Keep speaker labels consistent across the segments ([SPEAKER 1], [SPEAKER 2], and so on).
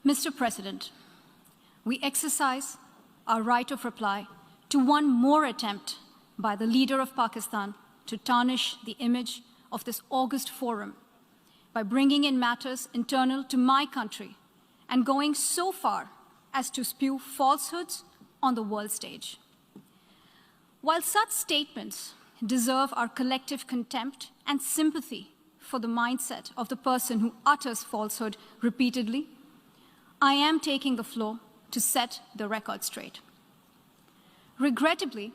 [SPEAKER 1] Mr. President, we exercise our right of reply to one more attempt by the leader of Pakistan to tarnish the image of this august forum by bringing in matters internal to my country and going so far as to spew falsehoods on the world stage. While such statements deserve our collective contempt and sympathy for the mindset of the person who utters falsehood repeatedly, I am taking the floor to set the record straight. Regrettably,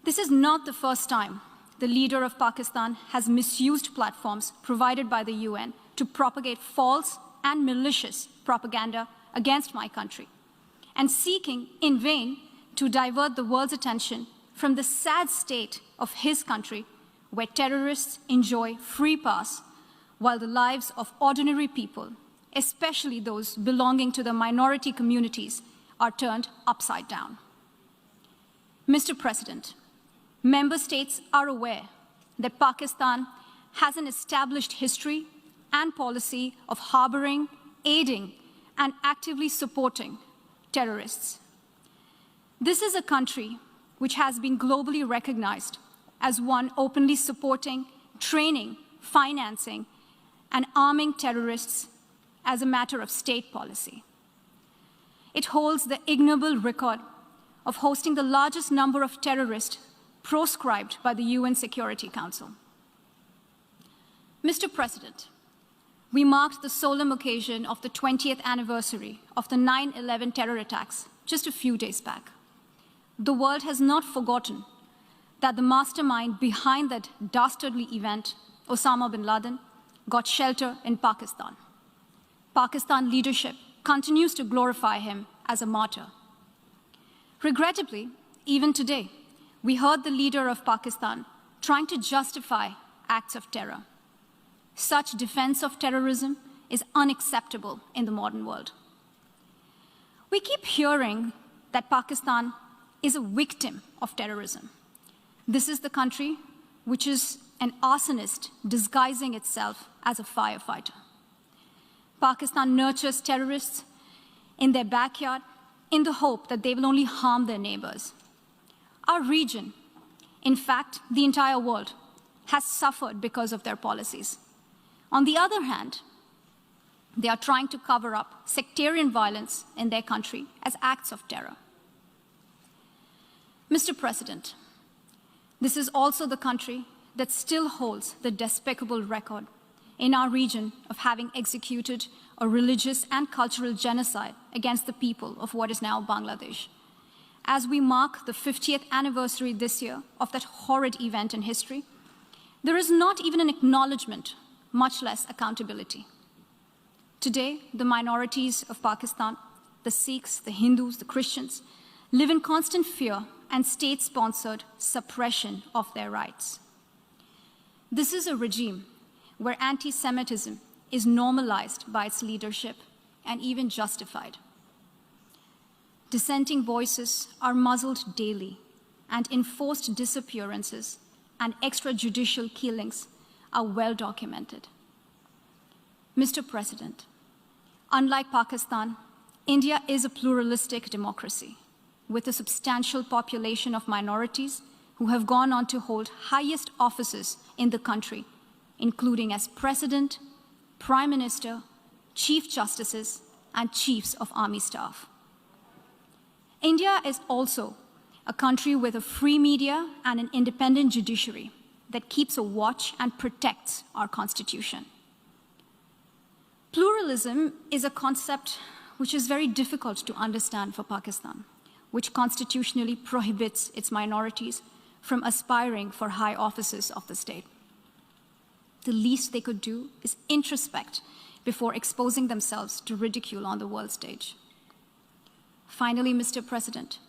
[SPEAKER 1] this is not the first time the leader of Pakistan has misused platforms provided by the UN to propagate false and malicious propaganda against my country, and seeking in vain to divert the world's attention from the sad state of his country, where terrorists enjoy free pass while the lives of ordinary people, especially those belonging to the minority communities, are turned upside down. Mr. President, member states are aware that Pakistan has an established history and policy of harboring, aiding, and actively supporting terrorists. This is a country which has been globally recognized as one openly supporting, training, financing, and arming terrorists as a matter of state policy. It holds the ignoble record of hosting the largest number of terrorists proscribed by the UN Security Council. Mr. President, we marked the solemn occasion of the 20th anniversary of the 9/11 terror attacks just a few days back. The world has not forgotten that the mastermind behind that dastardly event, Osama bin Laden, got shelter in Pakistan. Pakistan leadership continues to glorify him as a martyr. Regrettably, even today, we heard the leader of Pakistan trying to justify acts of terror. Such defense of terrorism is unacceptable in the modern world. We keep hearing that Pakistan is a victim of terrorism. This is the country which is an arsonist disguising itself as a firefighter. Pakistan nurtures terrorists in their backyard in the hope that they will only harm their neighbors. Our region, in fact, the entire world, has suffered because of their policies. On the other hand, they are trying to cover up sectarian violence in their country as acts of terror. Mr. President, this is also the country that still holds the despicable record in our region of having executed a religious and cultural genocide against the people of what is now Bangladesh. As we mark the 50th anniversary this year of that horrid event in history, there is not even an acknowledgement, much less accountability. Today, the minorities of Pakistan, the Sikhs, the Hindus, the Christians, live in constant fear and state-sponsored suppression of their rights. This is a regime where anti-Semitism is normalized by its leadership and even justified. Dissenting voices are muzzled daily, and enforced disappearances and extrajudicial killings are well documented. Mr. President, unlike Pakistan, India is a pluralistic democracy with a substantial population of minorities who have gone on to hold highest offices in the country, including as President, Prime Minister, Chief Justices, and Chiefs of Army Staff. India is also a country with a free media and an independent judiciary that keeps a watch and protects our Constitution. Pluralism is a concept which is very difficult to understand for Pakistan, which constitutionally prohibits its minorities from aspiring for high offices of the state. The least they could do is introspect before exposing themselves to ridicule on the world stage. Finally, Mr. President,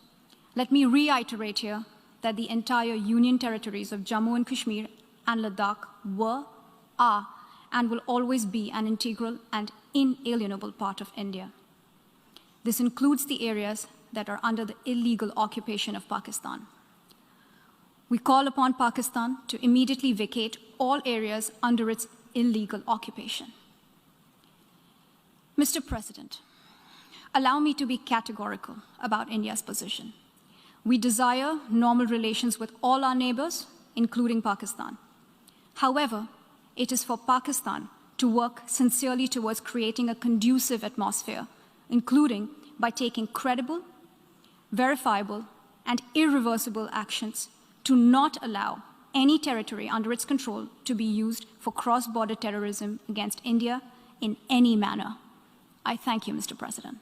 [SPEAKER 1] let me reiterate here that the entire Union territories of Jammu and Kashmir and Ladakh were, are, and will always be an integral and inalienable part of India. This includes the areas that are under the illegal occupation of Pakistan. We call upon Pakistan to immediately vacate all areas under its illegal occupation. Mr. President, allow me to be categorical about India's position. We desire normal relations with all our neighbors, including Pakistan. However, it is for Pakistan to work sincerely towards creating a conducive atmosphere, including by taking credible, verifiable, and irreversible actions to not allow any territory under its control to be used for cross-border terrorism against India in any manner. I thank you, Mr. President.